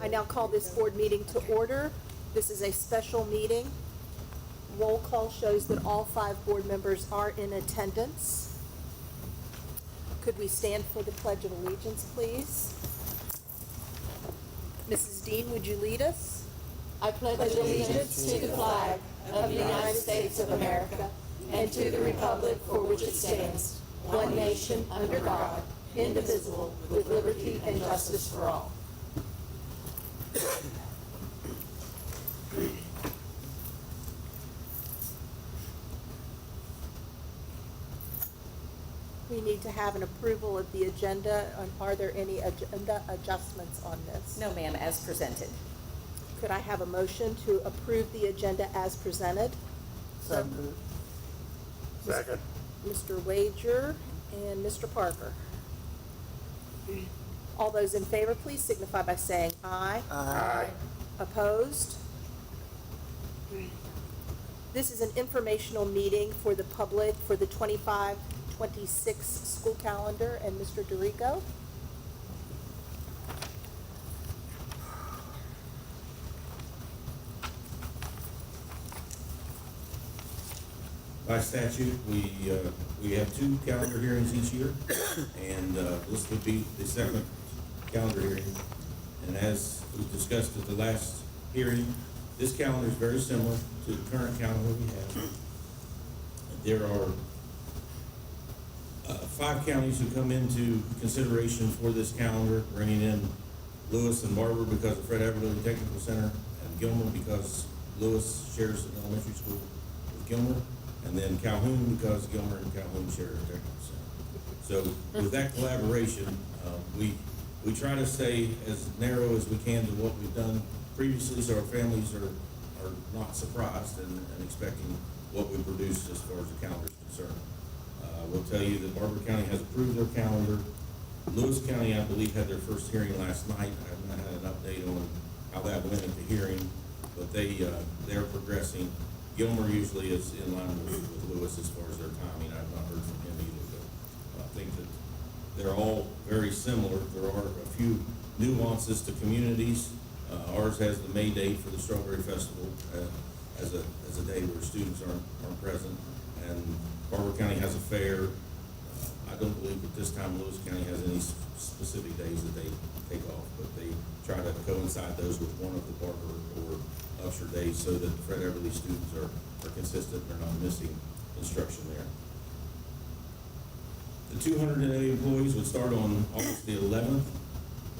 I now call this board meeting to order. This is a special meeting. Roll call shows that all 5 board members are in attendance. Could we stand for the Pledge of Allegiance, please? Mrs. Dean, would you lead us? I pledge allegiance to the flag of the United States of America and to the republic for which it stands, one nation under God, indivisible, with liberty and justice for all. We need to have an approval of the agenda. Are there any agenda adjustments on this? No, ma'am, as presented. Could I have a motion to approve the agenda as presented? So moved. Second. Mr. Wager and Mr. Parker. All those in favor, please signify by saying aye. Aye. Opposed? This is an informational meeting for the public for the 25-26 school calendar, and Mr. Dorico. By statute, we have 2 calendar hearings each year, and this would be the second calendar hearing. And as we discussed at the last hearing, this calendar is very similar to the current calendar we have. There are 5 counties who come into consideration for this calendar, bringing in Lewis and Barber because of Fred Everly Technical Center, and Gilmer because Lewis shares an elementary school with Gilmer, and then Calhoun because Gilmer and Calhoun share a technical center. So with that collaboration, we try to stay as narrow as we can to what we've done previously, so our families are not surprised and expecting what we produce as far as the calendar is concerned. We'll tell you that Barber County has approved their calendar. Lewis County, I believe, had their first hearing last night. I have not had an update on how that went at the hearing, but they're progressing. Gilmer usually is in line with Lewis as far as their timing. I've not heard from him either, but I think that they're all very similar. There are a few nuances to communities. Ours has the May date for the Strawberry Festival as a day where students aren't present, and Barber County has a fair. I don't believe at this time Lewis County has any specific days that they take off, but they try to coincide those with one of the Barber or Upshur days so that Fred Everly students are consistent. They're not missing instruction there. The 280 employees would start on August the 11th,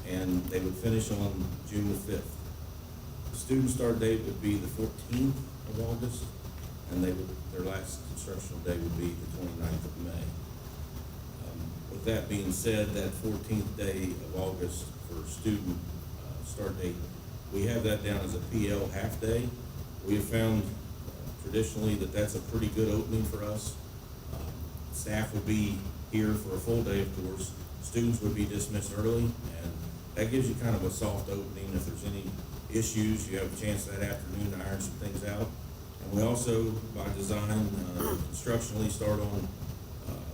and they would finish on June the 5th. The student start date would be the 14th of August, and their last instructional day would be the 29th of May. With that being said, that 14th day of August for student start date, we have that down as a PL half day. We have found traditionally that that's a pretty good opening for us. Staff would be here for a full day, of course. Students would be dismissed early, and that gives you kind of a soft opening. If there's any issues, you have a chance that afternoon to iron some things out. And we also, by design, instructionally start on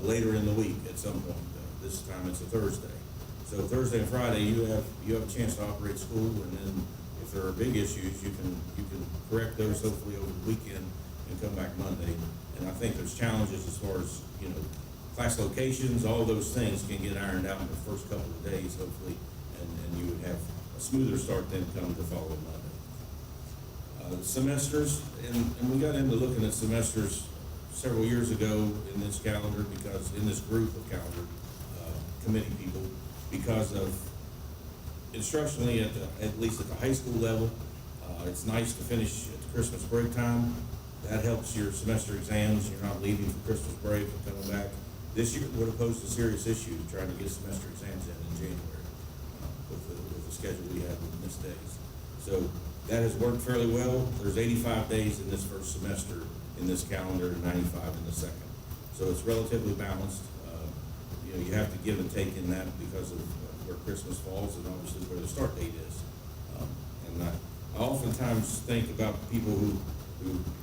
later in the week at some point. This time it's a Thursday. So Thursday and Friday, you have a chance to operate school, and then if there are big issues, you can correct those hopefully over the weekend and come back Monday. And I think there's challenges as far as, class locations, all those things can get ironed out in the first couple of days, hopefully, and you would have a smoother start then come the following Monday. Semesters, and we got into looking at semesters several years ago in this calendar, because in this group of calendar committee people, because of instructionally at least at the high school level, it's nice to finish at the Christmas break time. That helps your semester exams. You're not leaving for Christmas break and coming back. This year would have posed a serious issue trying to get semester exams in January with the schedule we had with missed days. So that has worked fairly well. There's 85 days in this first semester in this calendar and 95 in the second. So it's relatively balanced. You have to give and take in that because of where Christmas falls and obviously where the start date is. And I oftentimes think about people who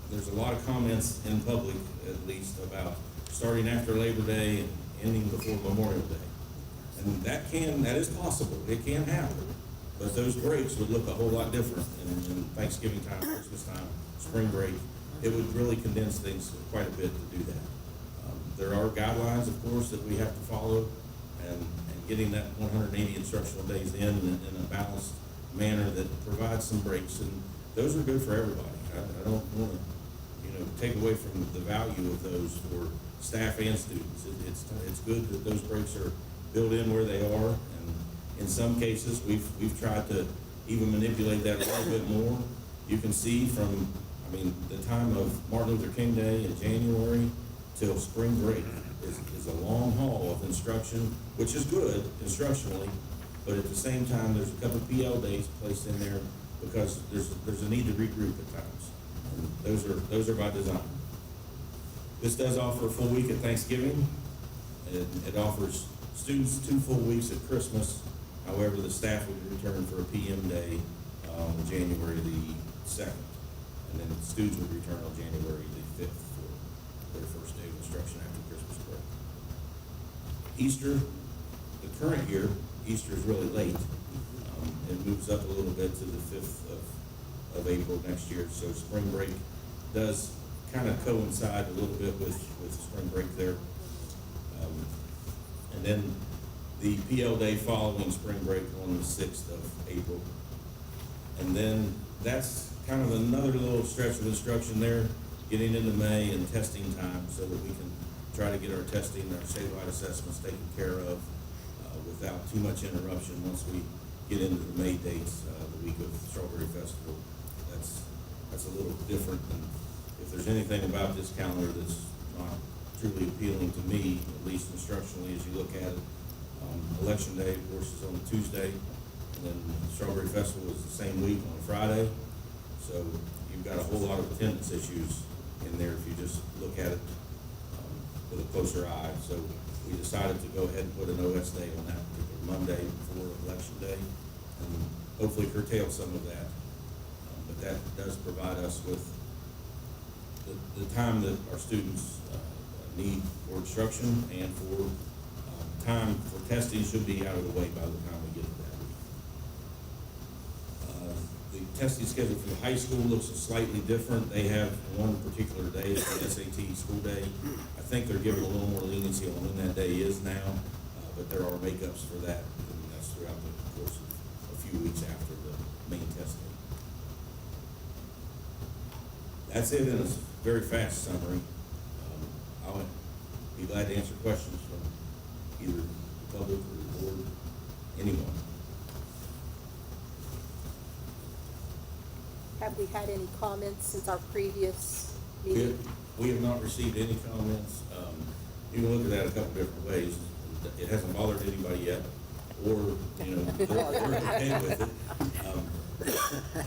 there's a lot of comments in public, at least, about starting after Labor Day and ending before Memorial Day. And that is possible. It can happen. But those breaks would look a whole lot different in Thanksgiving time, Christmas time, spring break. It would really condense things quite a bit to do that. There are guidelines, of course, that we have to follow, and getting that 180 instructional days in a balanced manner that provides some breaks, and those are good for everybody. I don't want to, take away from the value of those for staff and students. It's good that those breaks are built in where they are, and in some cases, we've tried to even manipulate that a little bit more. You can see from, the time of Martin Luther King Day in January till spring break is a long haul of instruction, which is good instructionally, but at the same time, there's a couple of PL days placed in there because there's a need to regroup at times. And those are by design. This does offer a full week at Thanksgiving. It offers students 2 full weeks at Christmas. However, the staff would return for a PM day on January the 2nd. And then the students would return on January the 5th for their first day of instruction after Christmas break. Easter, the current year, Easter is really late. It moves up a little bit to the 5th of April next year. So spring break does kind of coincide a little bit with spring break there. And then the PL day following spring break on the 6th of April. And then that's kind of another little stretch of instruction there, getting into May and testing time so that we can try to get our testing, our statewide assessments taken care of without too much interruption once we get into the May dates, the week of Strawberry Festival. That's a little different than, if there's anything about this calendar that's not truly appealing to me, at least instructionally as you look at it. Election Day, of course, is on a Tuesday, and then Strawberry Festival is the same week on a Friday. So you've got a whole lot of attendance issues in there if you just look at it with a closer eye. So we decided to go ahead and put an OS day on that particular Monday before Election Day, and hopefully curtail some of that. But that does provide us with the time that our students need for instruction and for time for testing should be out of the way by the time we get to that week. The testing schedule for the high school looks slightly different. They have one particular day, it's the SAT school day. I think they're giving a little more leniency on when that day is now, but there are makeups for that, and that's throughout the course of a few weeks after the main testing. That's it in a very fast summary. I'll be glad to answer questions from either the public or the board, anyone. Have we had any comments since our previous meeting? We have not received any comments. You can look at that a couple different ways. It hasn't bothered anybody yet, or, they're okay with it.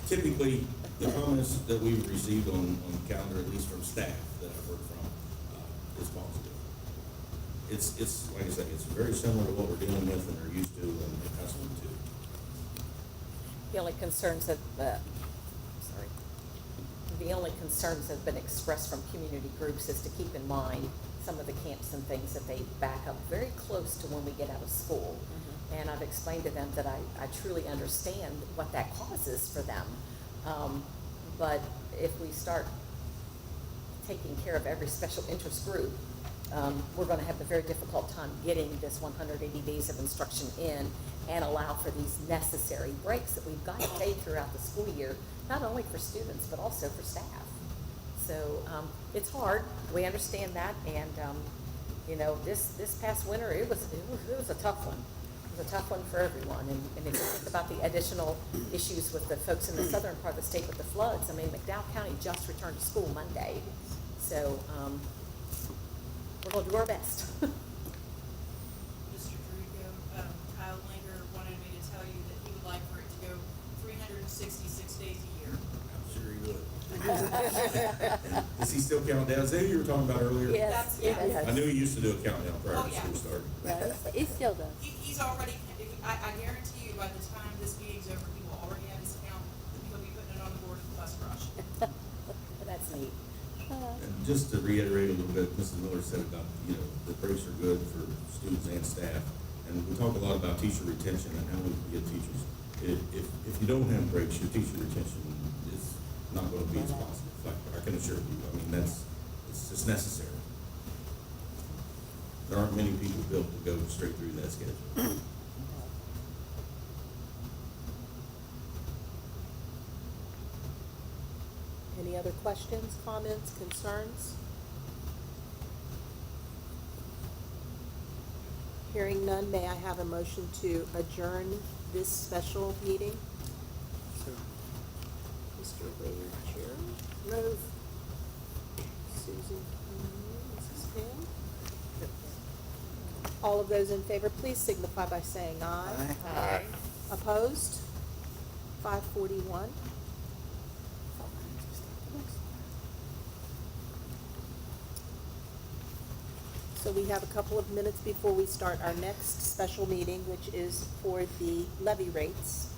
Typically, the comments that we've received on the calendar, at least from staff that I've heard from, is positive. It's like I said, it's very similar to what we're dealing with and are used to and accustomed to. The only concerns that, the only concerns that have been expressed from community groups is to keep in mind some of the camps and things that they back up very close to when we get out of school. Mm-hmm. And I've explained to them that I truly understand what that causes for them. But if we start taking care of every special interest group, we're going to have a very difficult time getting this 180 days of instruction in and allow for these necessary breaks that we've got to take throughout the school year, not only for students, but also for staff. So it's hard. We understand that. And, this past winter, it was a tough one. It was a tough one for everyone. And if you think about the additional issues with the folks in the southern part of the state with the floods, McDowell County just returned to school Monday. So we're going to do our best. Mr. Dorigo, Kyle Langer wanted me to tell you that he would like for it to go 366 days a year. I'm sure he would. Does he still count down? Is that who you were talking about earlier? Yes, That's- yes. I knew he used to do a countdown prior Oh, to yeah. school starting. Yeah, he still does. He's already, I guarantee you by the time this meeting's over, he will already have his count, and he'll be putting it on the board for the bus rush. That's neat. And just to reiterate a little bit, Mrs. Miller said about, the breaks are good for students and staff. And we talk a lot about teacher retention and how we can get teachers If you don't have breaks, your teacher retention is not gonna be as positive, I can assure you. I mean, it's just necessary. There aren't many people built to go straight through that schedule. Any other questions, comments, concerns? Hearing none, may I have a motion to adjourn this special meeting? Mr. Wager, Move. Susan, Mrs. Pam. All of those in favor, please signify by saying aye. Aye. Opposed? 541. So we have a couple of minutes before we start our next special meeting, which is for the levy rates.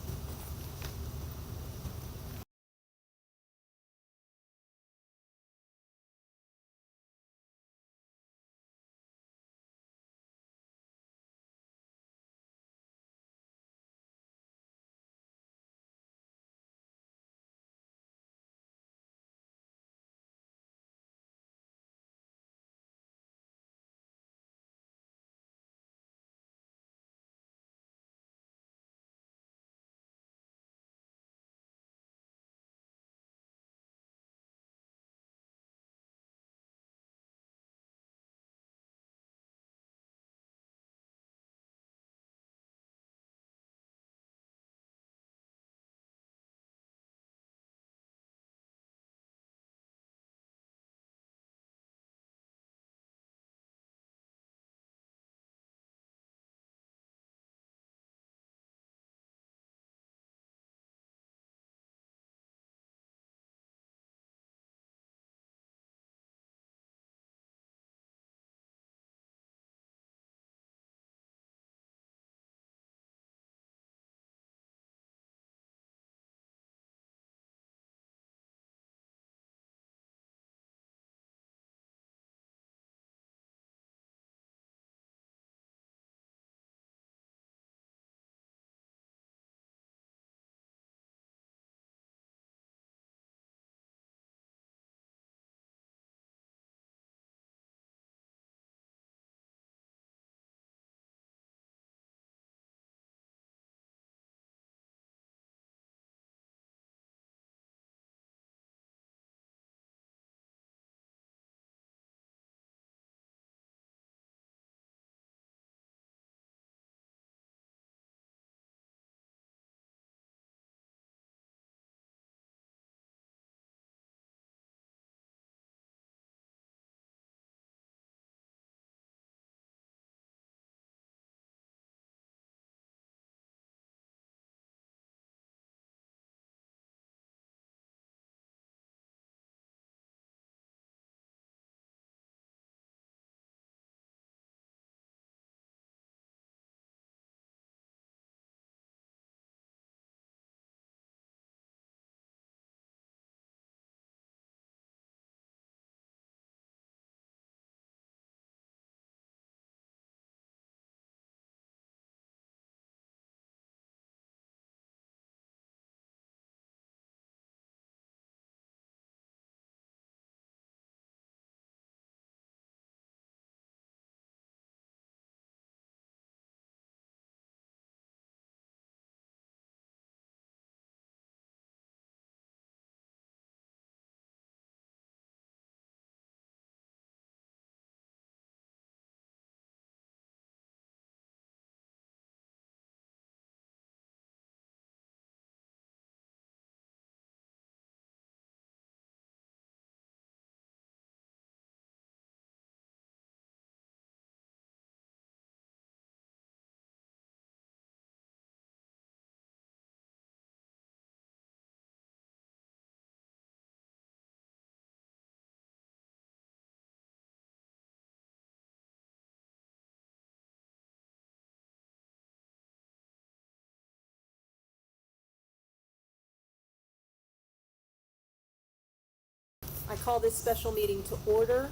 I call this special meeting to order.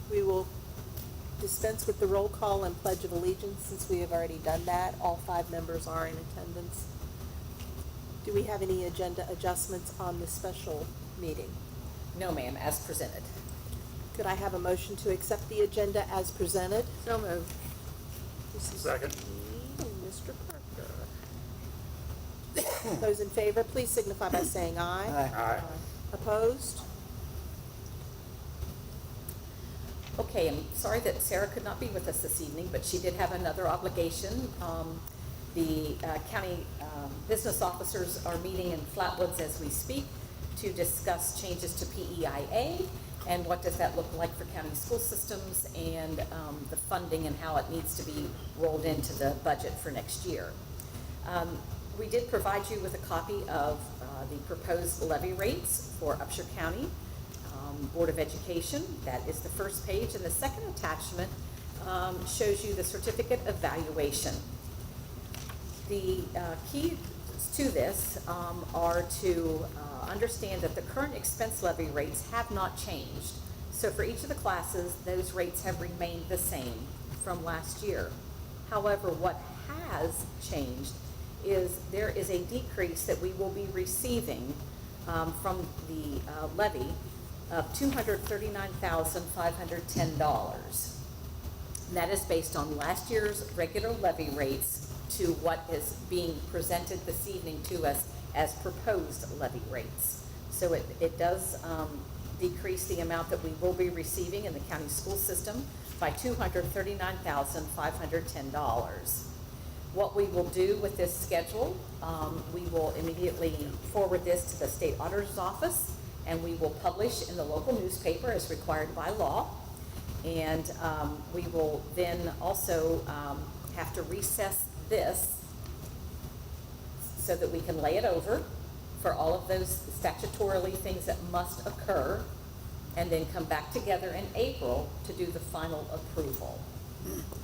We will dispense with the roll call and pledge of allegiance since we have already done that. All 5 members are in attendance. Do we have any agenda adjustments on the special meeting? No, ma'am, as presented. Could I have a motion to accept the agenda as presented? So moved. Mrs. Second. Lee and Mr. Parker. Those in favor, please signify by saying aye. Aye. Opposed? Okay, I'm sorry that Sarah could not be with us this evening, but she did have another obligation. The county business officers are meeting in Flatwoods as we speak to discuss changes to PEIA and what does that look like for county school systems and the funding and how it needs to be rolled into the budget for next year. We did provide you with a copy of the proposed levy rates for Upshur County Board of Education. That is the first page, and the second attachment shows you the certificate of valuation. The keys to this are to understand that the current expense levy rates have not changed. So for each of the classes, those rates have remained the same from last year. However, what has changed is there is a decrease that we will be receiving from the levy of $239,510. That is based on last year's regular levy rates to what is being presented this evening to us as proposed levy rates. So it does decrease the amount that we will be receiving in the county school system by $239,510. What we will do with this schedule, we will immediately forward this to the state auditor's office, and we will publish in the local newspaper as required by law. And we will then also have to recess this so that we can lay it over for all of those statutorily things that must occur, and then come back together in April to do the final approval.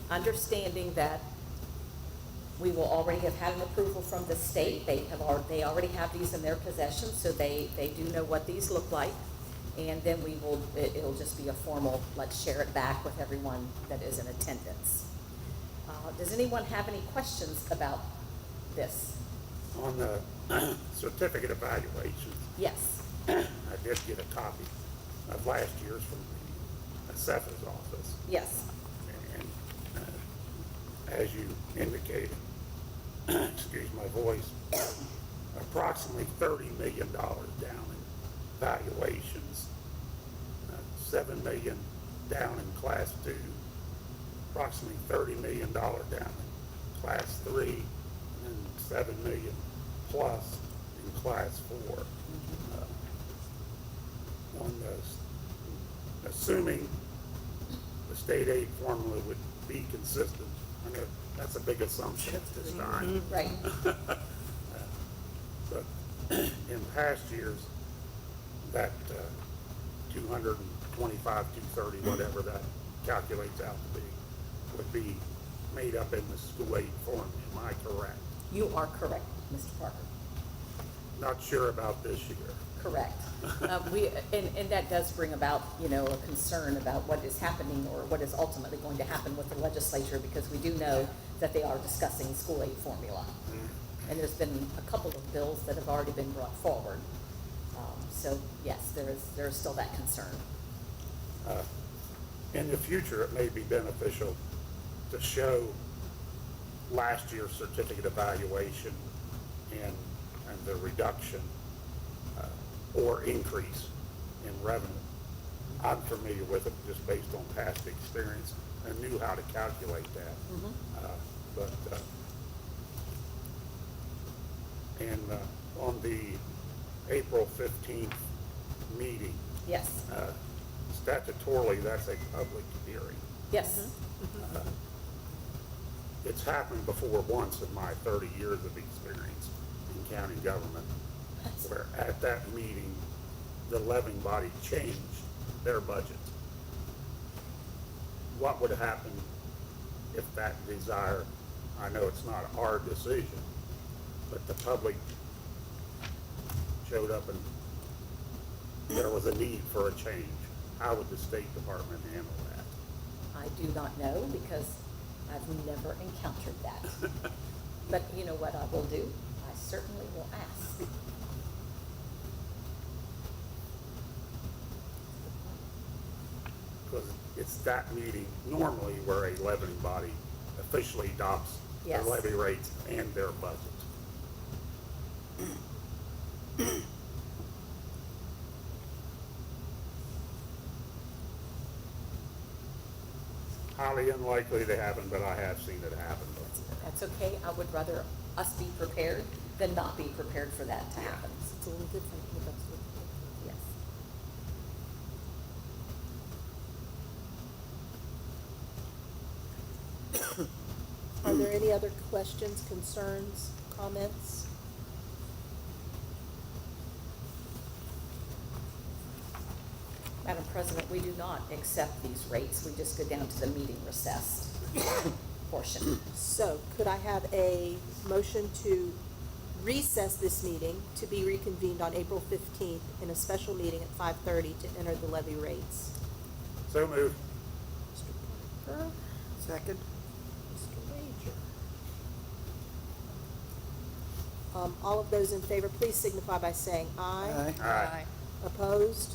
Understanding that we will already have had an approval from the state. They already have these in their possession, so they do know what these look like. And then it'll just be a formal, let's share it back with everyone that is in attendance. Does anyone have any questions about this? On the certificate evaluations, Yes. I did get a copy of last year's from the assessor's office. Yes. And as you indicated, excuse my voice, approximately $30 million down in valuations, $7 million down in Class 2, approximately $30 million down in Class 3, and then $7 million plus in Class 4. On those, assuming the state aid formula would be consistent, I know that's a big assumption at this time. Right. But in past years, that 225, 230, whatever that calculates out to be, would be made up in the school aid formula. Am I correct? You are correct, Mr. Parker. Not sure about this year. Correct. And that does bring about, a concern about what is happening or what is ultimately going to happen with the legislature, because we do know that they are discussing school aid formula. And there's been a couple of bills that have already been brought forward. So yes, there is still that concern. In the future, it may be beneficial to show last year's certificate evaluation and the reduction or increase in revenue. I'm familiar with it just based on past experience and knew how to calculate that. On the April 15th meeting, Yes. statutorily, that's a public hearing. Yes. It's happened before once in my 30 years of experience in county government, where at that meeting, the levying body changed their budget. What would happen if that desire, I know it's not our decision, but the public showed up and there was a need for a change? How would the State Department handle that? I do not know, because I've never encountered that. But you know what I will do? I certainly will ask. Because it's that meeting normally where a levying body officially adopts their Yes. levy rates and their budget. Highly unlikely to happen, but I have seen it happen before. That's okay. I would rather us be prepared than not be prepared for that to happen. It's a little different with us. Yes. Are there any other questions, concerns, comments? Madam President, we do not accept these rates. We just go down to the meeting recessed portion. So could I have a motion to recess this meeting to be reconvened on April 15th in a special meeting at 5:30 to enter the levy rates? So moved. Mr. Parker? Second. Mr. Major? All of those in favor, please signify by saying aye. Aye. Aye. Opposed?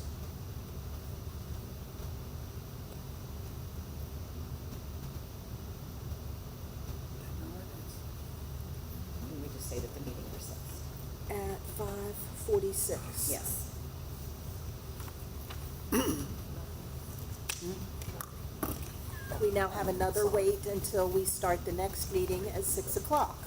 And we just say that the meeting recessed. At 5:46. Yes. We now have another wait until we start the next meeting at 6 o'clock.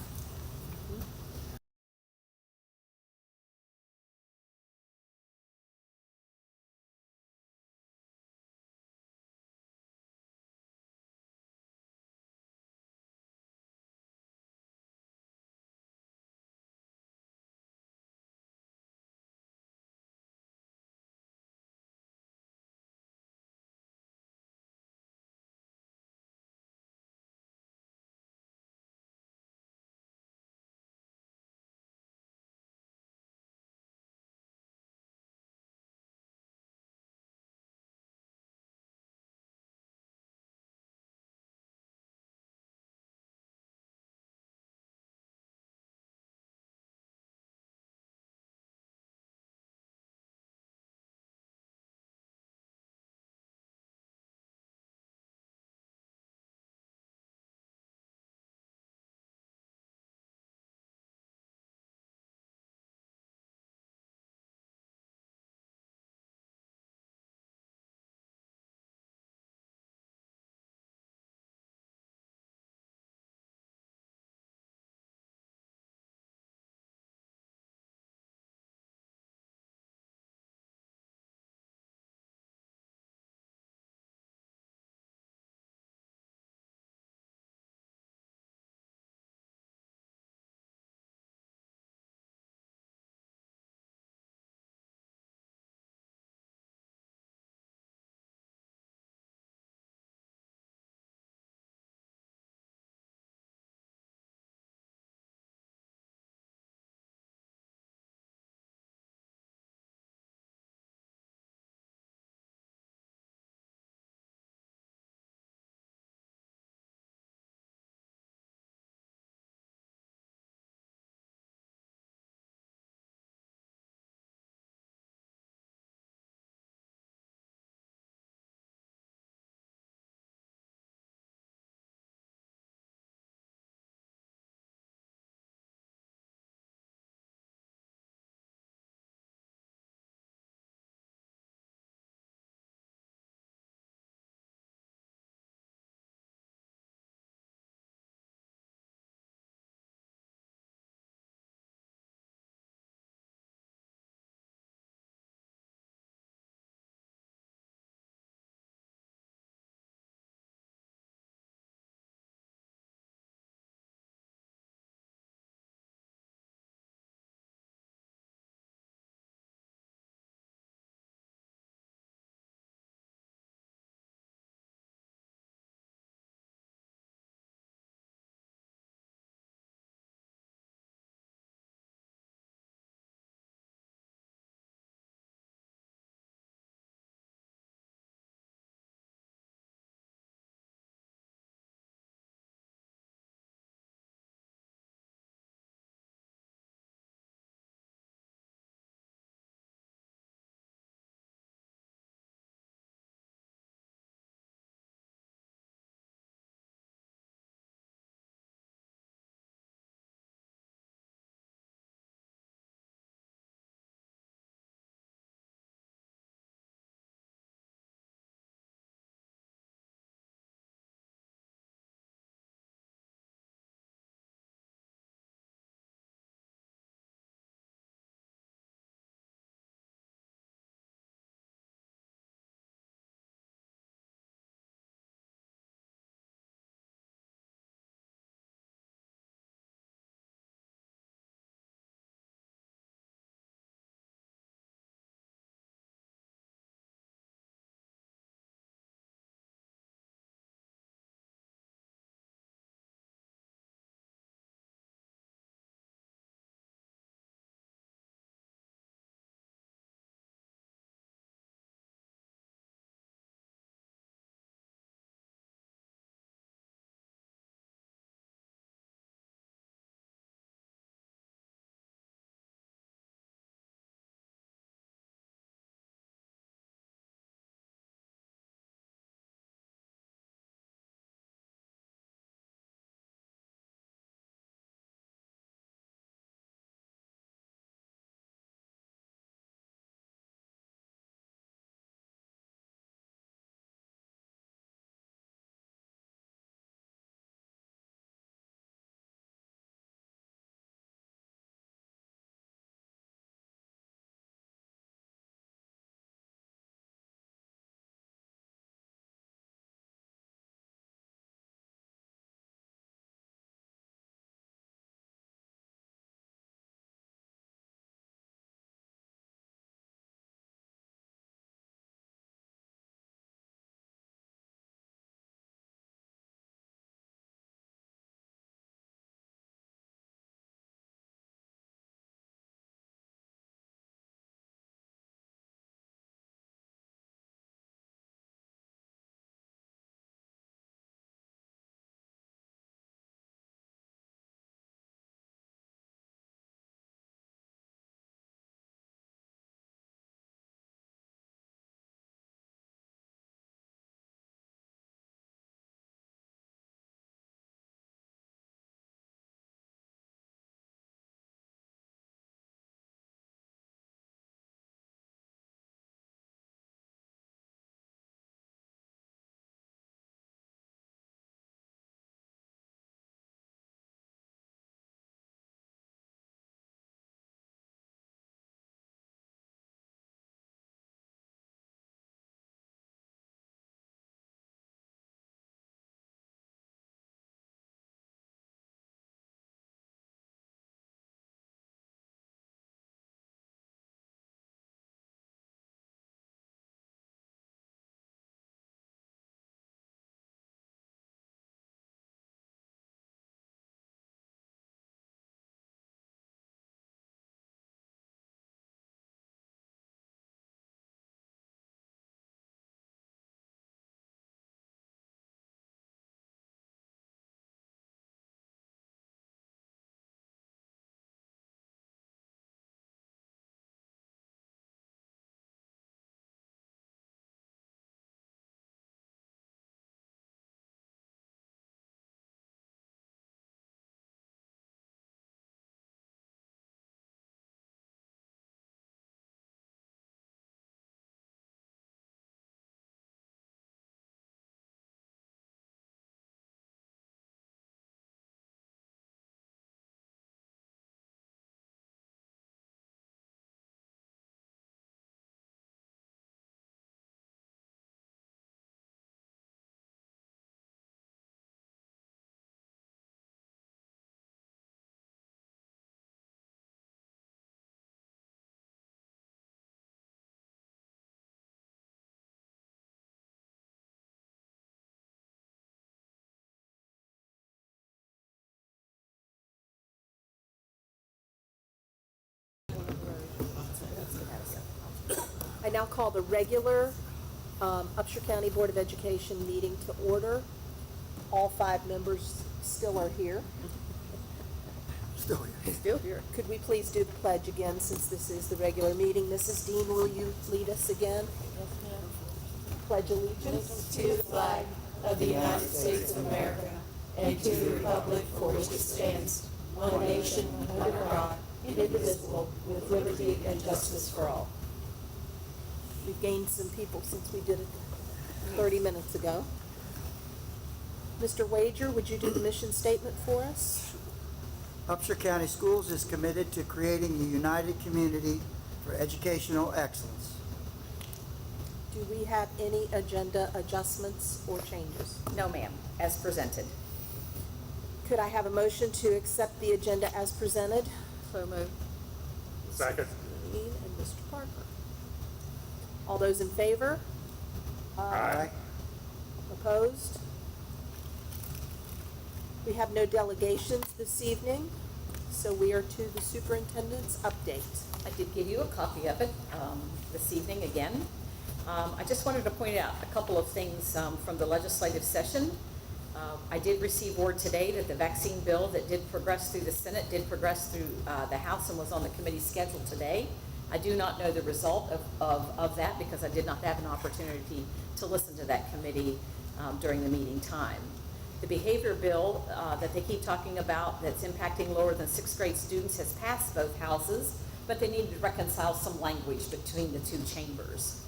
now call the regular Upshur County Board of Education meeting to order. All 5 members still are here. Still here. Still here. Could we please do the pledge again, since this is the regular meeting? Mrs. Dean, will you lead us again? Pledge allegiance. To the flag of the United States of America and to the republic for which it stands, one nation under God, indivisible, with liberty and justice for all. We've gained some people since we did it 30 minutes ago. Mr. Wager, would you do the mission statement for us? Upshur County Schools is committed to creating a united community for educational excellence. Do we have any agenda adjustments or changes? No, ma'am, as presented. Could I have a motion to accept the agenda as presented? So moved. Second. Dean and Mr. Parker. All those in favor? Aye. Opposed? We have no delegations this evening, so we are to the superintendent's update. I did give you a copy of it this evening again. I just wanted to point out a couple of things from the legislative session. I did receive word today that the vaccine bill that did progress through the Senate did progress through the House and was on the committee schedule today. I do not know the result of that because I did not have an opportunity to listen to that committee during the meeting time. The behavior bill that they keep talking about that's impacting lower than 6th grade students has passed both houses, but they need to reconcile some language between the 2 chambers.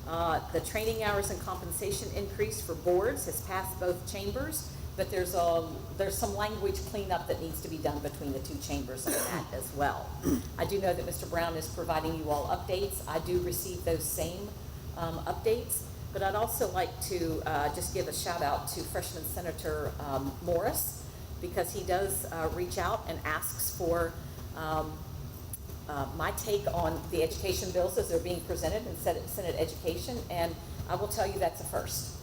The training hours and compensation increase for boards has passed both chambers, but there's some language cleanup that needs to be done between the 2 chambers on that as well. I do know that Mr. Brown is providing you all updates. I do receive those same updates, but I'd also like to just give a shout out to freshman Senator Morris, because he does reach out and asks for my take on the education bills as they're being presented in Senate Education, and I will tell you that's a first.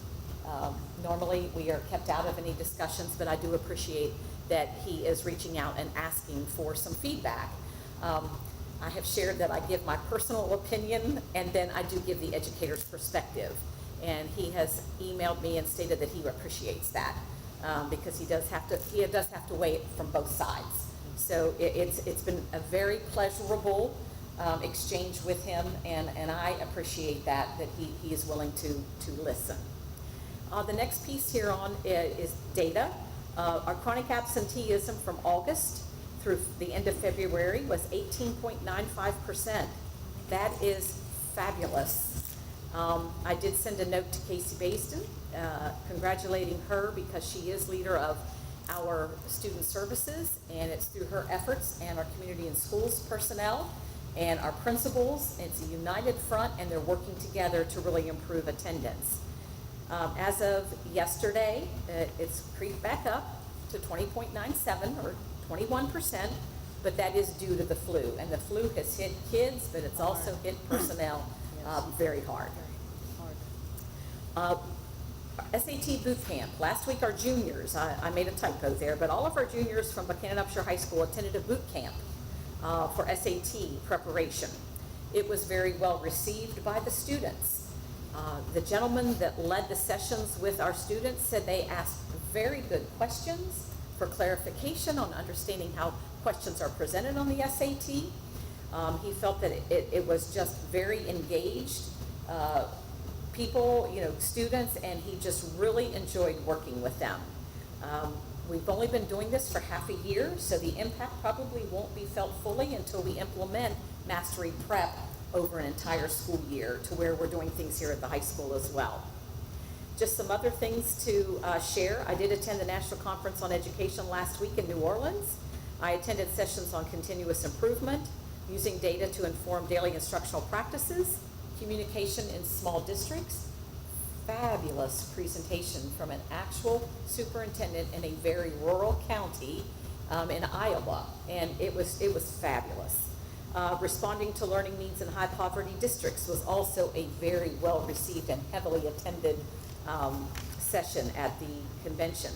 Normally we are kept out of any discussions, but I do appreciate that he is reaching out and asking for some feedback. I have shared that I give my personal opinion and then I do give the educator's perspective, and he has emailed me and stated that he appreciates that because he does have to weigh it from both sides. So it's been a very pleasurable exchange with him, and I appreciate that he is willing to listen. The next piece here on is data. Our chronic absenteeism from August through the end of February was 18.95%. That is fabulous. I did send a note to Casey Baston congratulating her because she is leader of our student services, and it's through her efforts and our community and schools personnel and our principals. It's a united front, and they're working together to really improve attendance. As of yesterday, it's creeped back up to 20.97 or 21%, but that is due to the flu, and the flu has hit kids, but it's also hit personnel very hard. SAT boot camp. Last week our juniors, I made a typo there, but all of our juniors from Buchanan Upshur High School attended a boot camp for SAT preparation. It was very well received by the students. The gentleman that led the sessions with our students said they asked very good questions for clarification on understanding how questions are presented on the SAT. He felt that it was just very engaged people, students, and he just really enjoyed working with them. We've only been doing this for half a year, so the impact probably won't be felt fully until we implement Mastery Prep over an entire school year, to where we're doing things here at the high school as well. Just some other things to share. I did attend the National Conference on Education last week in New Orleans. I attended sessions on continuous improvement, using data to inform daily instructional practices, communication in small districts. Fabulous presentation from an actual superintendent in a very rural county in Iowa, and it was fabulous. Responding to learning needs in high poverty districts was also a very well received and heavily attended session at the convention.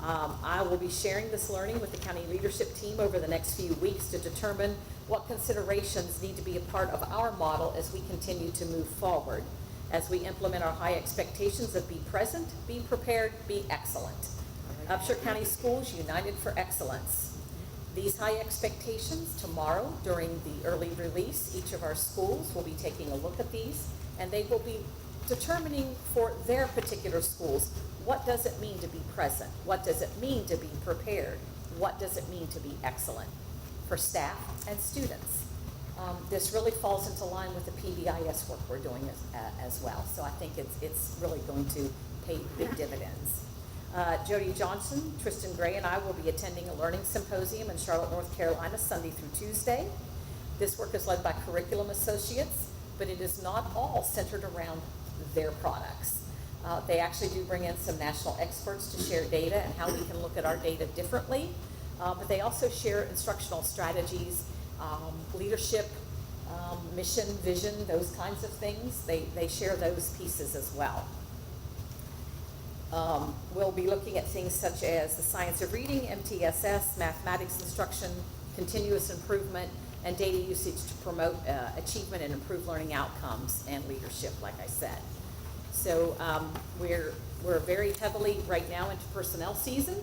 I will be sharing this learning with the county leadership team over the next few weeks to determine what considerations need to be a part of our model as we continue to move forward, as we implement our high expectations of be present, be prepared, be excellent. Upshur County Schools United for Excellence. These high expectations, tomorrow during the early release, each of our schools will be taking a look at these, and they will be determining for their particular schools, what does it mean to be present? What does it mean to be prepared? What does it mean to be excellent for staff and students? This really falls into line with the PBIS work we're doing as well. So I think it's really going to pay big dividends. Jody Johnson, Tristan Gray, and I will be attending a learning symposium in Charlotte, North Carolina, Sunday through Tuesday. This work is led by Curriculum Associates, but it is not all centered around their products. They actually do bring in some national experts to share data and how we can look at our data differently. But they also share instructional strategies, leadership, mission, vision, those kinds of things. They share those pieces as well. We'll be looking at things such as the science of reading, MTSS, mathematics instruction, continuous improvement, and data usage to promote achievement and improve learning outcomes and leadership, like I said. So we're very heavily right now into personnel season.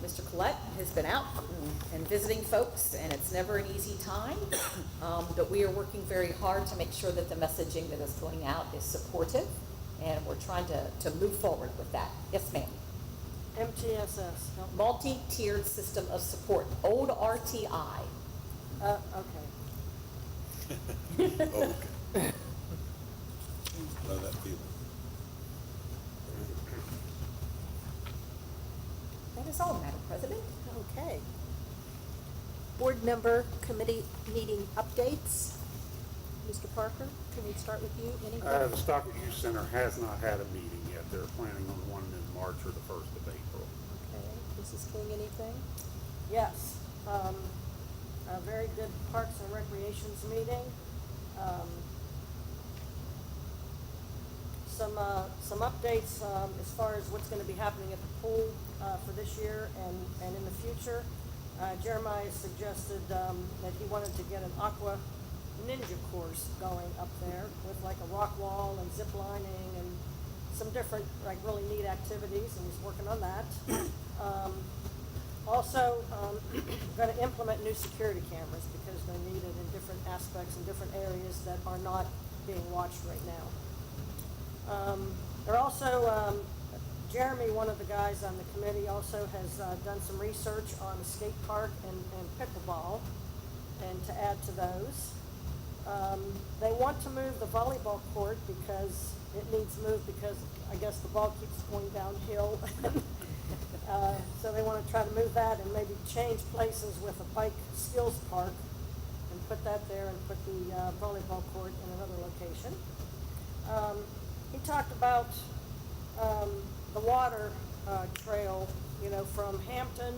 Mr. Collette has been out and visiting folks, and it's never an easy time, but we are working very hard to make sure that the messaging that is going out is supportive, and we're trying to move forward with that. Yes, ma'am. MTSS. No. Multi-tiered system of support, old RTI. Okay. Okay. Know that feeling. That is all, Madam President. Okay. Board member committee meeting updates. Mr. Parker, can we start with you? Anything? The Stockton Youth Center has not had a meeting yet. They're planning on one in March or the 1st of April. Okay. Mrs. King, anything? Yes, a very good Parks and Recreations meeting. Some updates as far as what's going to be happening at the pool for this year and in the future. Jeremiah suggested that he wanted to get an aqua ninja course going up there with like a rock wall and zip lining and some different like really neat activities, and he's working on that. Also, going to implement new security cameras because they're needed in different aspects and different areas that are not being watched right now. They're also, Jeremy, one of the guys on the committee, also has done some research on the skate park and pickleball, and to add to those. They want to move the volleyball court because it needs moved because I guess the ball keeps going downhill. So they want to try to move that and maybe change places with a bike skills park and put that there and put the volleyball court in another location. He talked about the water trail, you know, from Hampton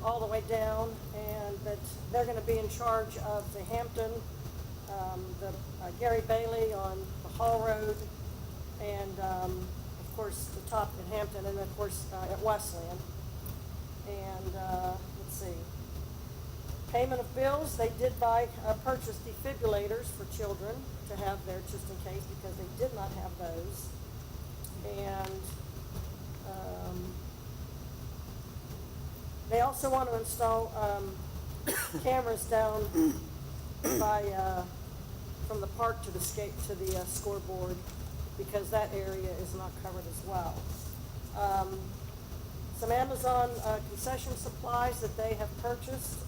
all the way down, and that they're going to be in charge of the Hampton, the Gary Bailey on the Hall Road, and of course the top in Hampton, and of course at Westland. And let's see, payment of bills. They did purchase defibrillators for children to have there just in case because they did not have those. And they also want to install cameras down by from the park to the scoreboard because that area is not covered as well. Some Amazon concession supplies that they have purchased.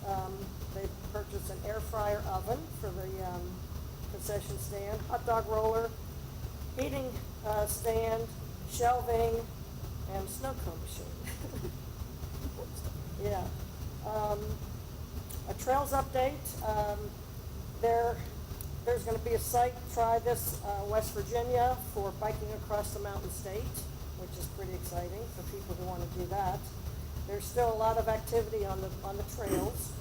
They purchased an air fryer oven for the concession stand, hot dog roller, heating stand, shelving, and snow cone machine. Yeah. A trails update. There's going to be a site, try this, West Virginia, for biking across the Mountain State, which is pretty exciting for people who want to do that. There's still a lot of activity on the trails.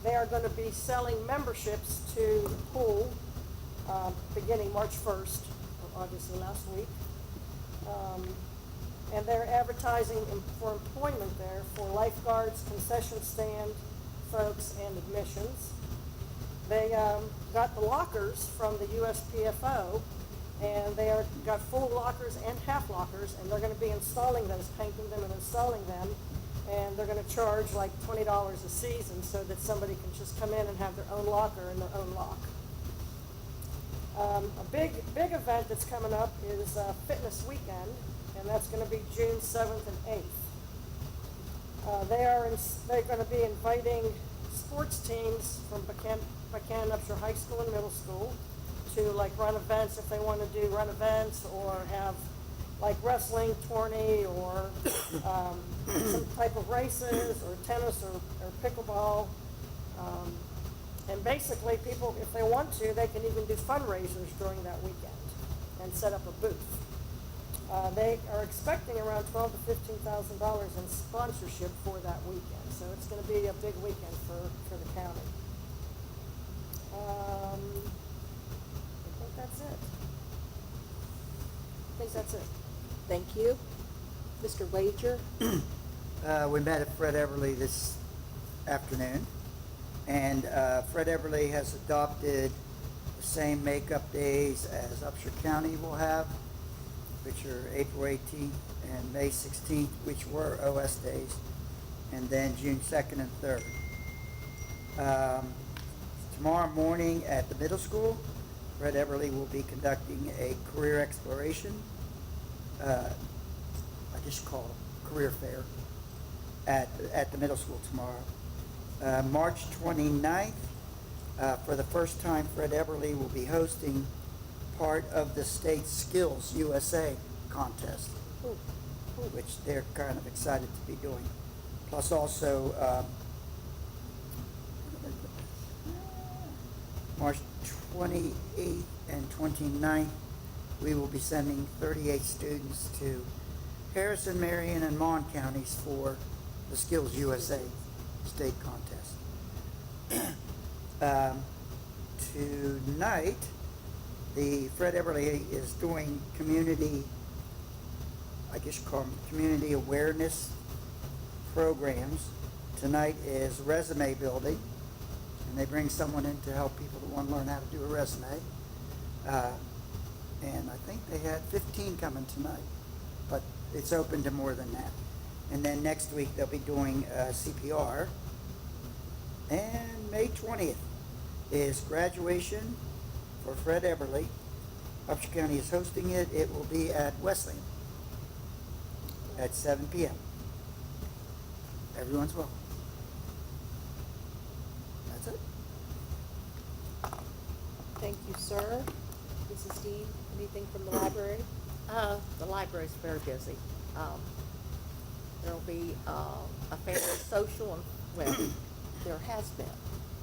They are going to be selling memberships to the pool beginning March 1st, obviously last week. and they're advertising for employment there for lifeguards, concession stand folks, and admissions. They got the lockers from the USPFO, and they got full lockers and half lockers, and they're going to be installing those, painting them and installing them, and they're going to charge like $20 a season so that somebody can just come in and have their own locker and their own lock. A big event that's coming up is Fitness Weekend, and that's going to be June 7th and 8th. They're going to be inviting sports teams from Buchanan, Upshur High School and Middle School to like run events if they want to do run events or have like wrestling, tourney, or some type of races or tennis or pickleball. And basically people, if they want to, they can even do fundraisers during that weekend and set up a booth. They are expecting around $12,000 to $15,000 in sponsorship for that weekend. So it's going to be a big weekend for the county. I think that's it. Thank you. Mr. Wager? We met at Fred Everly this afternoon, and Fred Everly has adopted the same makeup days as Upshur County will have, which are April 18th and May 16th, which were OS days, and then June 2nd and 3rd. Tomorrow morning at the middle school, Fred Everly will be conducting a career exploration, I just call it career fair, at the middle school tomorrow. March 29th, for the first time, Fred Everly will be hosting part of the state Skills USA contest, which they're kind of excited to be doing. Plus also, March 28th and 29th, we will be sending 38 students to Harrison, Marion, and Mon counties for the Skills USA state contest. Tonight, the Fred Everly is doing community, I guess you call them community awareness programs. Tonight is resume building, and they bring someone in to help people that want to learn how to do a resume. And I think they had 15 coming tonight, but it's open to more than that. And then next week they'll be doing CPR. And May 20th is graduation for Fred Everly. Upshur County is hosting it. It will be at Wesleyan at 7 p.m. Everyone's welcome. That's it. Thank you, sir. Mrs. Dean, anything from the library? The library's very busy. There'll be a family social, and well, there has been,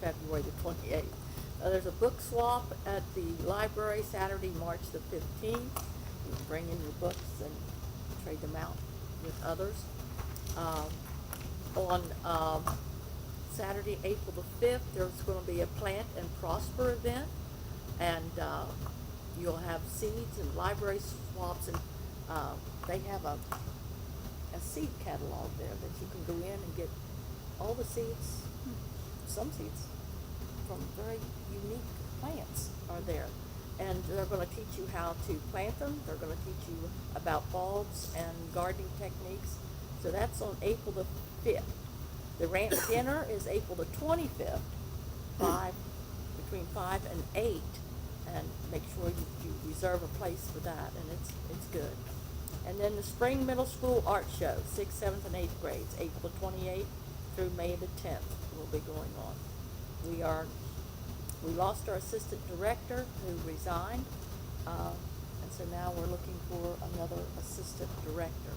February the 28th. There's a book swap at the library Saturday, March the 15th. You can bring in your books and trade them out with others. On Saturday, April the 5th, there's going to be a Plant and Prosper event, and you'll have seeds and library swaps, and they have a seed catalog there that you can go in and get all the seeds, some seeds from very unique plants are there. And they're going to teach you how to plant them. They're going to teach you about bulbs and gardening techniques. So that's on April the 5th. The ranch dinner is April the 25th, between 5 and 8. And make sure you reserve a place for that, and it's good. And then the Spring Middle School Art Show, 6th, 7th, and 8th grades, April the 28th through May the 10th will be going on. We lost our assistant director who resigned, and so now we're looking for another assistant director.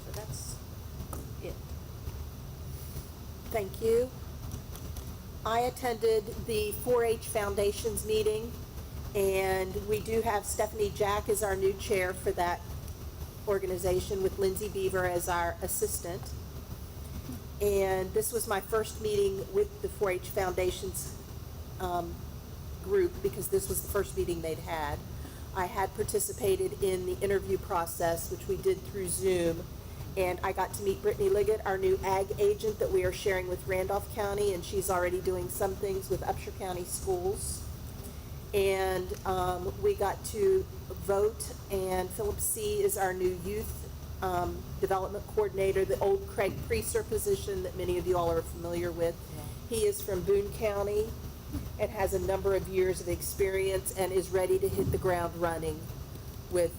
So that's it. Thank you. I attended the 4-H Foundation's meeting, and we do have Stephanie Jack as our new chair for that organization with Lindsay Beaver as our assistant. And this was my first meeting with the 4-H Foundation's group, because this was the first meeting they'd had. I had participated in the interview process, which we did through Zoom, and I got to meet Brittany Liggett, our new ag agent that we are sharing with Randolph County, and she's already doing some things with Upshur County schools. And we got to vote, and Philip C. is our new youth development coordinator, the old Craig Priester position that many of you all are familiar with. He is from Boone County and has a number of years of experience and is ready to hit the ground running with,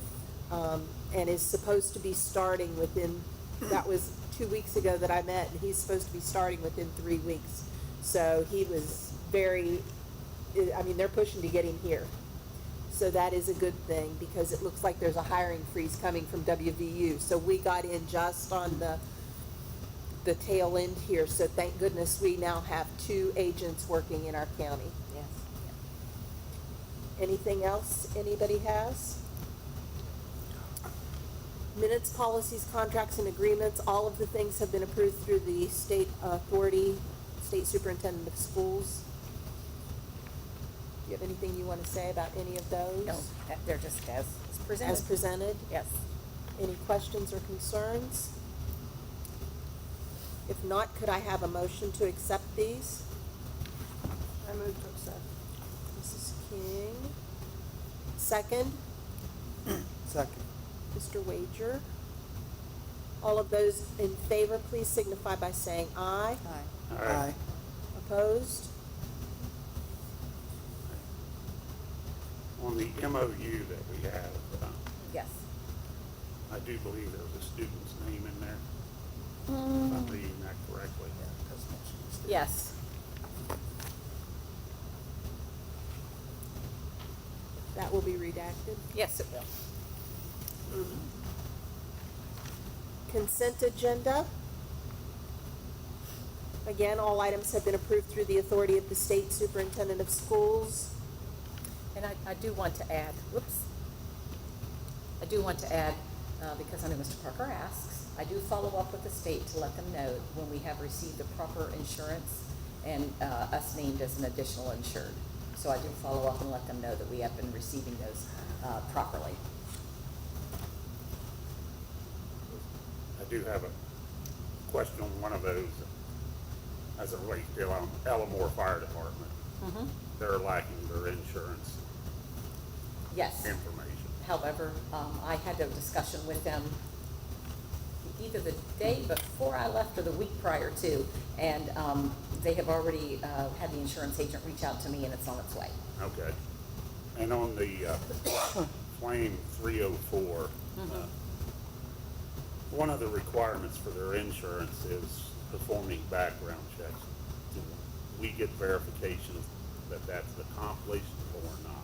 and is supposed to be starting within, that was 2 weeks ago that I met, and he's supposed to be starting within 3 weeks. So he was very, I mean, they're pushing to get him here. So that is a good thing, because it looks like there's a hiring freeze coming from WVU. So we got in just on the tail end here, so thank goodness we now have 2 agents working in our county. Yes. Anything else anybody has? Minutes, policies, contracts, and agreements, all of the things have been approved through the state authority, state superintendent of schools. Do you have anything you want to say about any of those? No, they're just as presented. As presented? Yes. Any questions or concerns? If not, could I have a motion to accept these? I move to accept. Mrs. King. Second, Second. Mr. Wager. All of those in favor, please signify by saying aye. Aye. All right. Aye. Opposed? On the MOU that we have, Yes. I do believe there's a student's name in there, if I'm reading that correctly. Yes. That will be redacted. Yes, it will. Consent agenda. Again, all items have been approved through the authority of the state superintendent of schools. And I do want to add, because I know Mr. Parker asks, I do follow up with the state to let them know when we have received the proper insurance and us named as an additional insured. So I do follow up and let them know that we have been receiving those properly. I do have a question on one of those as it relates to Elmore Fire Department. Mm-hmm. They're lacking their insurance Yes. information. However, I had a discussion with them either the day before I left or the week prior to, and they have already had the insurance agent reach out to me, and it's on its way. Okay. And on the Flame 304, one of the requirements for their insurance is performing background checks. Do we get verification that that's accomplished or not?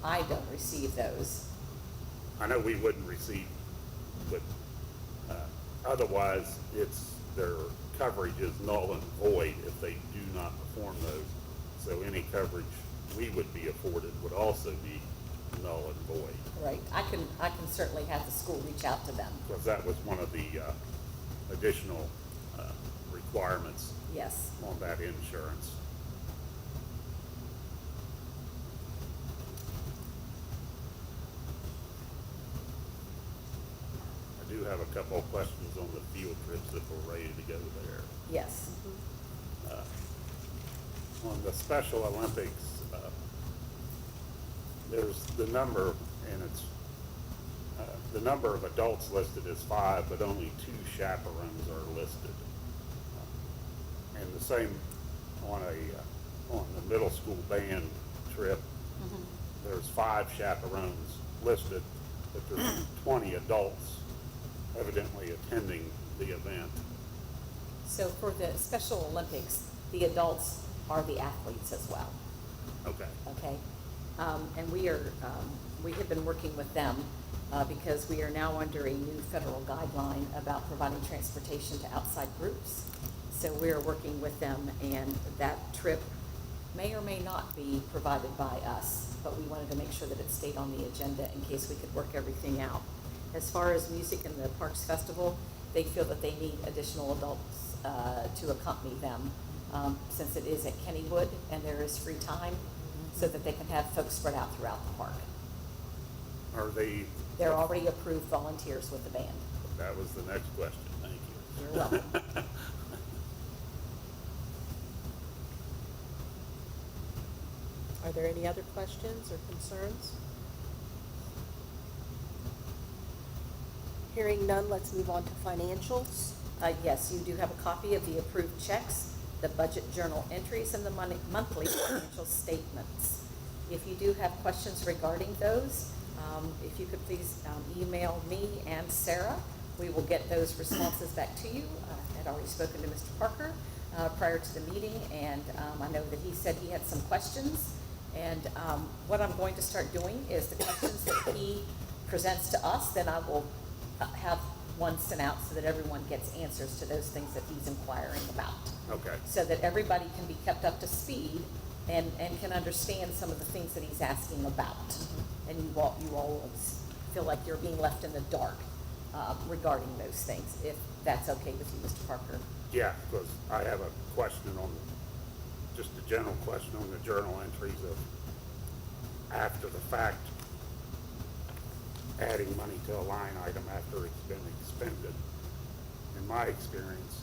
I don't receive those. I know we wouldn't receive, but otherwise, their coverage is null and void if they do not perform those. So any coverage we would be afforded would also be null and void. Right. I can certainly have the school reach out to them. Because that was one of the additional requirements Yes. on that insurance. I do have a couple of questions on the field trips if we're ready to go there. Yes. On the Special Olympics, there's the number, and it's the number of adults listed is 5, but only 2 chaperones are listed. And the same on the middle school band trip. There's 5 chaperones listed, but there's 20 adults evidently attending the event. So for the Special Olympics, the adults are the athletes as well. Okay. Okay? And we have been working with them because we are now under a new federal guideline about providing transportation to outside groups. So we are working with them, and that trip may or may not be provided by us, but we wanted to make sure that it stayed on the agenda in case we could work everything out. As far as music in the Parks Festival, they feel that they need additional adults to accompany them since it is at Kennywood and there is free time, so that they can have folks spread out throughout the park. Are they, They're already approved volunteers with the band. that was the next question, thank you. You're welcome. Are there any other questions or concerns? Hearing none, let's move on to financials. Yes, you do have a copy of the approved checks, the budget journal entries, and the monthly financial statements. If you do have questions regarding those, if you could please email me and Sarah, we will get those responses back to you. I had already spoken to Mr. Parker prior to the meeting, and I know that he said he had some questions. And what I'm going to start doing is the questions that he presents to us, then I will have one sent out so that everyone gets answers to those things that he's inquiring about. Okay, So that everybody can be kept up to speed and can understand some of the things that he's asking about. And you all feel like you're being left in the dark regarding those things, if that's okay with you, Mr. Parker. yeah, because I have a question on, just a general question on the journal entries of after the fact, adding money to a line item after it's been expended. In my experience,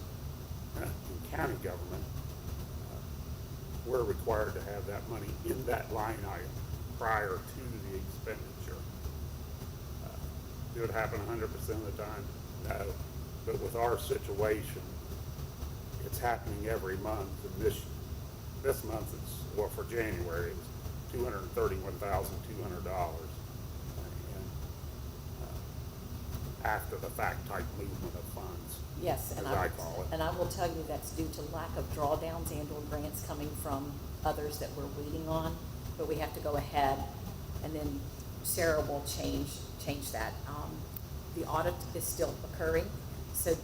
in county government, we're required to have that money in that line item prior to the expenditure. Do it happen 100% of the time? No. But with our situation, it's happening every month, and this month it's, well, for January, it's $231,200. After the fact type movement of funds. Yes, and as I call it. and I will tell you that's due to lack of drawdowns and or grants coming from others that we're waiting on, but we have to go ahead, and then Sarah will change that. The audit is still occurring, so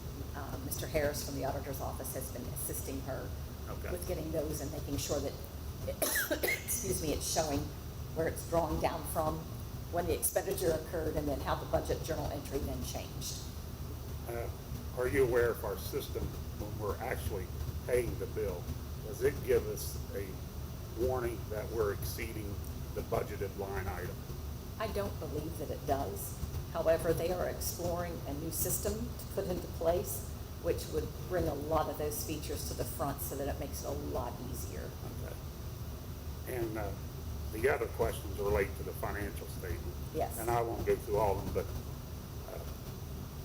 Mr. Harris from the auditor's office has been assisting her Okay. with getting those and making sure that, excuse me, it's showing where it's drawing down from, when the expenditure occurred, and then how the budget journal entry then changed. Are you aware of our system when we're actually paying the bill? Does it give us a warning that we're exceeding the budgeted line item? I don't believe that it does. However, they are exploring a new system to put into place, which would bring a lot of those features to the front so that it makes it a lot easier. Okay. And the other questions relate to the financial statement. Yes. And I won't go through all of them, but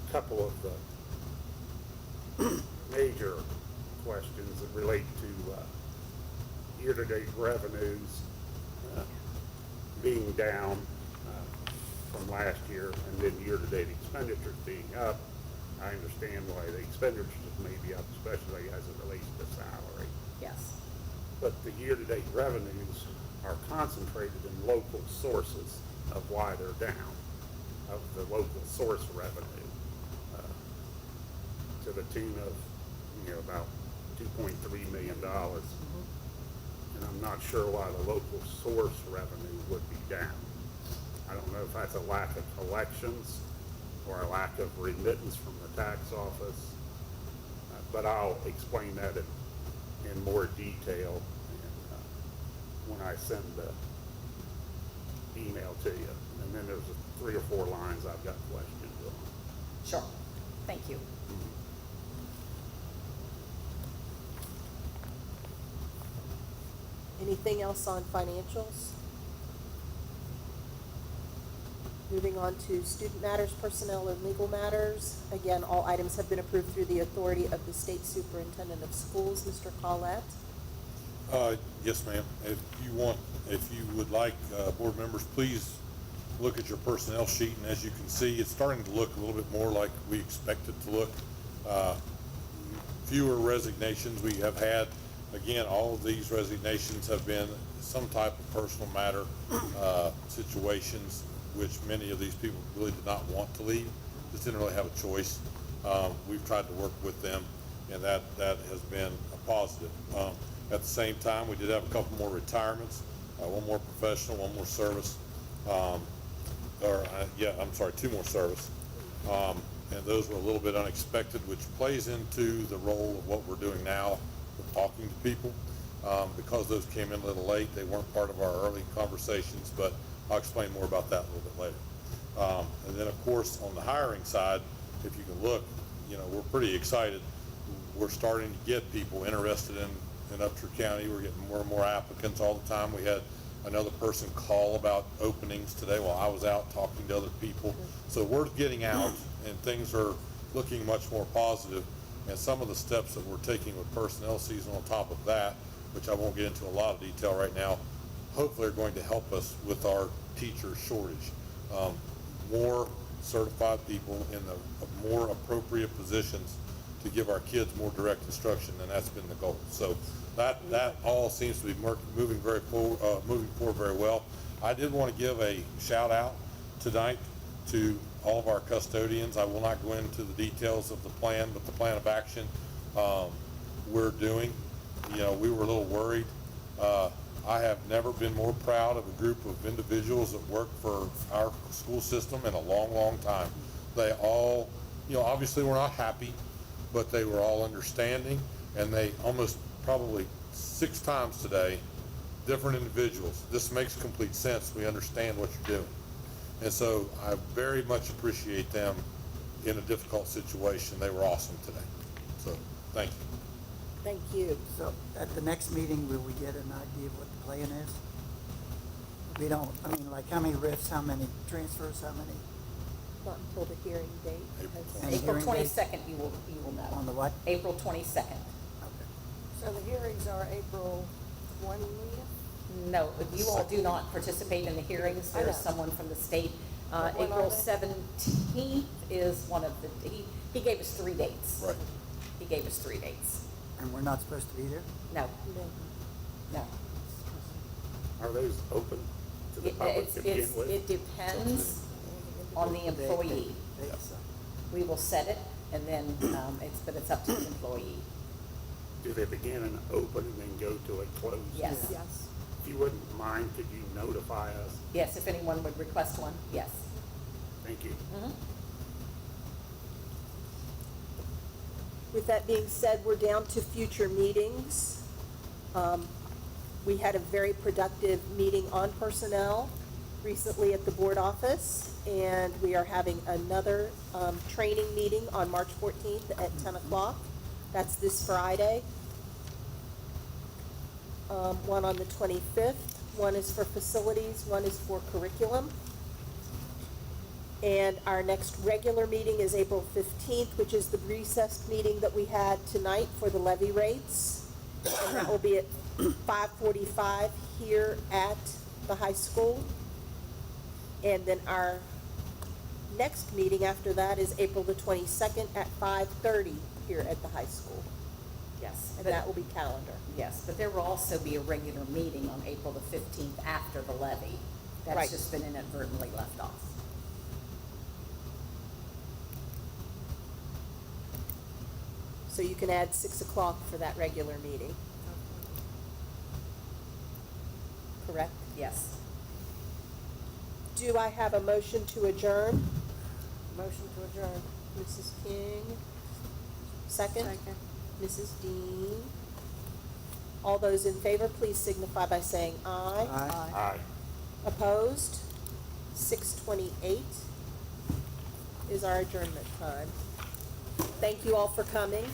a couple of the major questions that relate to year-to-date revenues being down from last year, and then year-to-date expenditures being up. I understand why the expenditures may be up, especially as it relates to salary. Yes. But the year-to-date revenues are concentrated in local sources of why they're down, of the local source revenue, to the tune of, about $2.3 million. And I'm not sure why the local source revenue would be down. I don't know if that's a lack of collections or a lack of remittance from the tax office, but I'll explain that in more detail when I send the email to you. And then there's 3 or 4 lines I've got questions on. Sure. Thank you. Anything else on financials? Moving on to student matters, personnel, and legal matters. Again, all items have been approved through the authority of the State Superintendent of Schools, Mr. Collette. Yes, ma'am. If you would like, board members, please look at your personnel sheet, and as you can see, it's starting to look a little bit more like we expect it to look. Fewer resignations we have had. Again, all of these resignations have been some type of personal matter situations, which many of these people really did not want to leave, just didn't really have a choice. We've tried to work with them, and that has been a positive. At the same time, we did have a couple more retirements, one more professional, one more service, 2 more service. And those were a little bit unexpected, which plays into the role of what we're doing now with talking to people. Because those came in a little late, they weren't part of our early conversations, but I'll explain more about that a little bit later. And then, of course, on the hiring side, if you can look, we're pretty excited. We're starting to get people interested in Upshur County. We're getting more and more applicants all the time. We had another person call about openings today while I was out talking to other people. So word's getting out and things are looking much more positive. And some of the steps that we're taking with personnel season on top of that, which I won't get into a lot of detail right now, hopefully are going to help us with our teacher shortage. More certified people in the more appropriate positions to give our kids more direct instruction, and that's been the goal. So that all seems to be moving forward very well. I did want to give a shout out tonight to all of our custodians. I will not go into the details of the plan, but the plan of action we're doing. We were a little worried. I have never been more proud of a group of individuals that work for our school system in a long, long time. They all, obviously we're not happy, but they were all understanding, and they almost probably 6 times today, different individuals. This makes complete sense. We understand what you're doing. And so I very much appreciate them in a difficult situation. They were awesome today. So thank you. Thank you. So at the next meeting, will we get an idea of what the plan is? We don't, like how many RIFs, how many transfers, how many Not until the hearing date. April has- And April hearing date? 22nd, you will know. on the what? April 22nd. Okay. So the hearings are April 20th? No, you all do not participate in the hearings. I know. There's someone from the state. But when April are they? 17th is one of the, he gave us 3 dates. Right. He gave us 3 dates. And we're not supposed to be there? No, no. Are those open to the It- public to begin with? It depends on the employee. We will set it and then, but it's up to the employee. Do they begin and open and then go to a close? Yes. Yes. If you wouldn't mind, could you notify us? Yes, if anyone would request one, yes. Thank you. Mhm. With that being said, we're down to future meetings. We had a very productive meeting on personnel recently at the board office, and we are having another training meeting on March 14th at 10 o'clock. That's this Friday. One on the 25th. One is for facilities, one is for curriculum. And our next regular meeting is April 15th, which is the recessed meeting that we had tonight for the levy rates. And that will be at 5:45 here at the high school. And then our next meeting after that is April the 22nd at 5:30 here at the high school. Yes. And that will be calendar. Yes, but there will also be a regular meeting on April the 15th after the levy. That's Right. just been inadvertently left off. So you can add 6 o'clock for that regular meeting. Correct? Yes. Do I have a motion to adjourn? Motion to adjourn. Mrs. King? Second? Mrs. Dean? All those in favor, please signify by saying aye. Aye. Aye. Opposed? 6:28 is our adjournment time. Thank you all for coming.